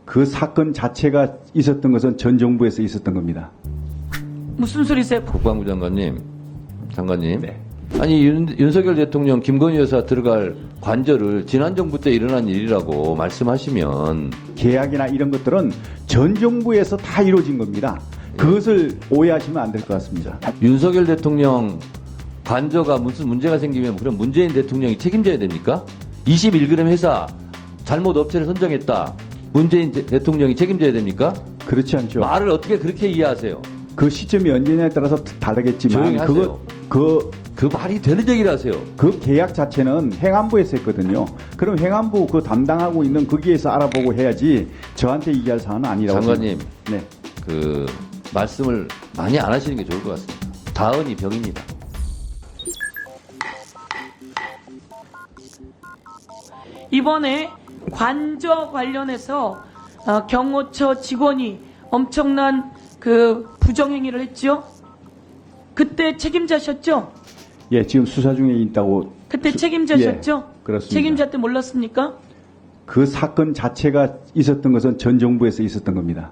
그 사건 자체가 있었던 것은 전 정부에서 있었던 겁니다. 무슨 소리세요? 국방부 장관님. 네. 아니 윤석열 대통령 김건희 여사 들어갈 관절을 지난 정부 때 일어난 일이라고 말씀하시면 계약이나 이런 것들은 전 정부에서 다 이루어진 겁니다. 그것을 오해하시면 안 될 것 같습니다. 윤석열 대통령 관저가 무슨 문제가 생기면 그럼 문재인 대통령이 책임져야 됩니까? 21g 회사 잘못 업체를 선정했다. 문재인 대통령이 책임져야 됩니까? 그렇지 않죠. 말을 어떻게 그렇게 이해하세요? 그 시점이 언제냐에 따라서 다르겠지만 조용히 하세요. 그 말이 되는 얘기를 하세요. 그 계약 자체는 행안부에서 했거든요. 그럼 행안부 그 담당하고 있는 거기에서 알아보고 해야지 저한테 얘기할 사안은 아니라고. 장관님, 네. 그 말씀을 많이 안 하시는 게 좋을 것 같습니다. 다은이 병입니다. 이번에 관저 관련해서 경호처 직원이 엄청난 그 부정행위를 했죠. 그때 책임자셨죠? 예, 지금 수사 중에 있다고. 그때 책임자셨죠? 예, 그렇습니다. 책임자 때 몰랐습니까? 그 사건 자체가 있었던 것은 전 정부에서 있었던 겁니다.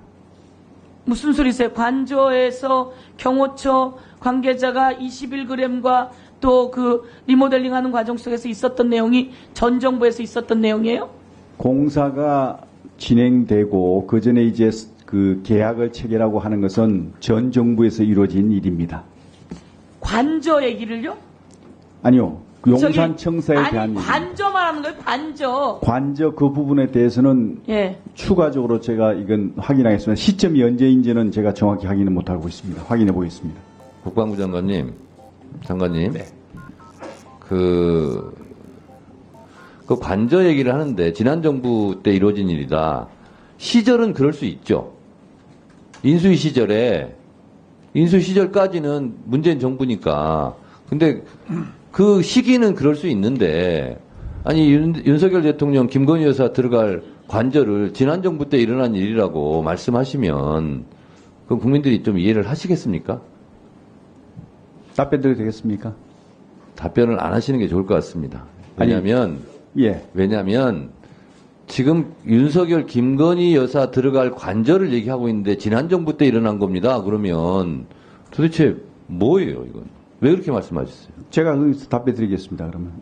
무슨 소리세요? 관저에서 경호처 관계자가 21g과 또 그 리모델링하는 과정 속에서 있었던 내용이 전 정부에서 있었던 내용이에요? 공사가 진행되고 그 전에 이제 그 계약을 체결하고 하는 것은 전 정부에서 이루어진 일입니다. 관저 얘기를요? 아니요. 용산청사에 아니, 대한 얘기입니다. 관저 말하는 거예요. 관저. 관저 그 부분에 대해서는 예. 추가적으로 제가 이건 확인하겠습니다. 시점이 언제인지는 제가 정확히 확인을 못하고 있습니다. 확인해 보겠습니다. 국방부 장관님. 네. 그 관저 얘기를 하는데 지난 정부 때 이루어진 일이다. 시절은 그럴 수 있죠. 인수위 시절까지는 문재인 정부니까. 근데 그 시기는 그럴 수 있는데 아니 윤석열 대통령 김건희 여사 들어갈 관저를 지난 정부 때 일어난 일이라고 말씀하시면 그 국민들이 좀 이해를 하시겠습니까? 답변 드려도 되겠습니까? 답변을 안 하시는 게 좋을 것 같습니다. 왜냐하면 예. 지금 윤석열 김건희 여사 들어갈 관저를 얘기하고 있는데 지난 정부 때 일어난 겁니다. 그러면 도대체 뭐예요, 이건? 왜 그렇게 말씀하셨어요? 제가 거기서 답변 드리겠습니다, 그러면.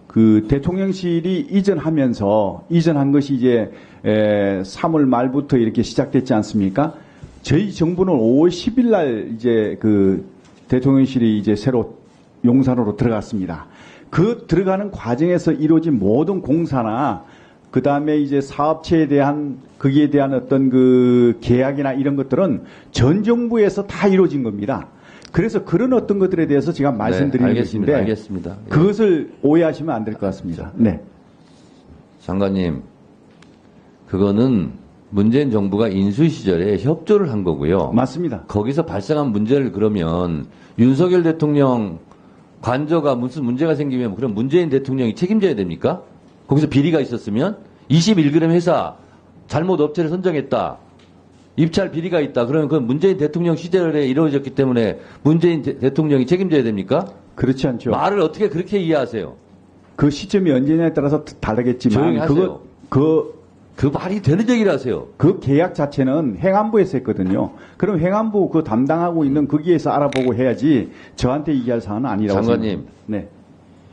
그 대통령실이 이전한 것이 이제 3월 말부터 이렇게 시작됐지 않습니까? 저희 정부는 5월 10일 날 이제 그 대통령실이 이제 새로 용산으로 들어갔습니다. 그 들어가는 과정에서 이루어진 모든 공사나 그 다음에 이제 사업체에 대한 거기에 대한 어떤 그 계약이나 이런 것들은 전 정부에서 다 이루어진 겁니다. 그래서 그런 어떤 것들에 대해서 제가 말씀드리는 것인데 알겠습니다. 그것을 오해하시면 안 될 것 같습니다. 네. 장관님, 그거는 문재인 정부가 인수위 시절에 협조를 한 거고요. 맞습니다. 거기서 발생한 문제를 그러면 윤석열 대통령 관저가 무슨 문제가 생기면 그럼 문재인 대통령이 책임져야 됩니까? 거기서 비리가 있었으면 21g 회사 잘못 업체를 선정했다. 입찰 비리가 있다. 그러면 그건 문재인 대통령 시절에 이루어졌기 때문에 문재인 대통령이 책임져야 됩니까? 그렇지 않죠. 말을 어떻게 그렇게 이해하세요? 그 시점이 언제냐에 따라서 다르겠지만 조용히 하세요. 그 말이 되는 얘기를 하세요. 그 계약 자체는 행안부에서 했거든요. 그럼 행안부 그 담당하고 있는 거기에서 알아보고 해야지 저한테 얘기할 사안은 아니라고 장관님. 생각합니다. 네.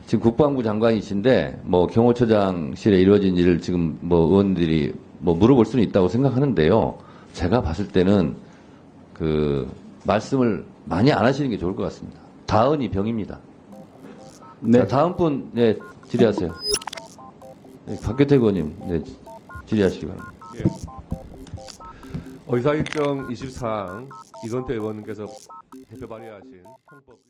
지금 국방부 장관이신데 뭐 경호처장실에 이루어진 일을 지금 뭐 의원들이 뭐 물어볼 수는 있다고 생각하는데요. 제가 봤을 때는 그 말씀을 많이 안 하시는 게 좋을 것 같습니다. 다은이 병입니다. 네. 자, 다음 분, 네, 질의하세요. 네, 박규택 의원님, 네, 질의하시기 바랍니다. 예. 의사일정 24항 이건태 의원님께서 대표 발의하신 형법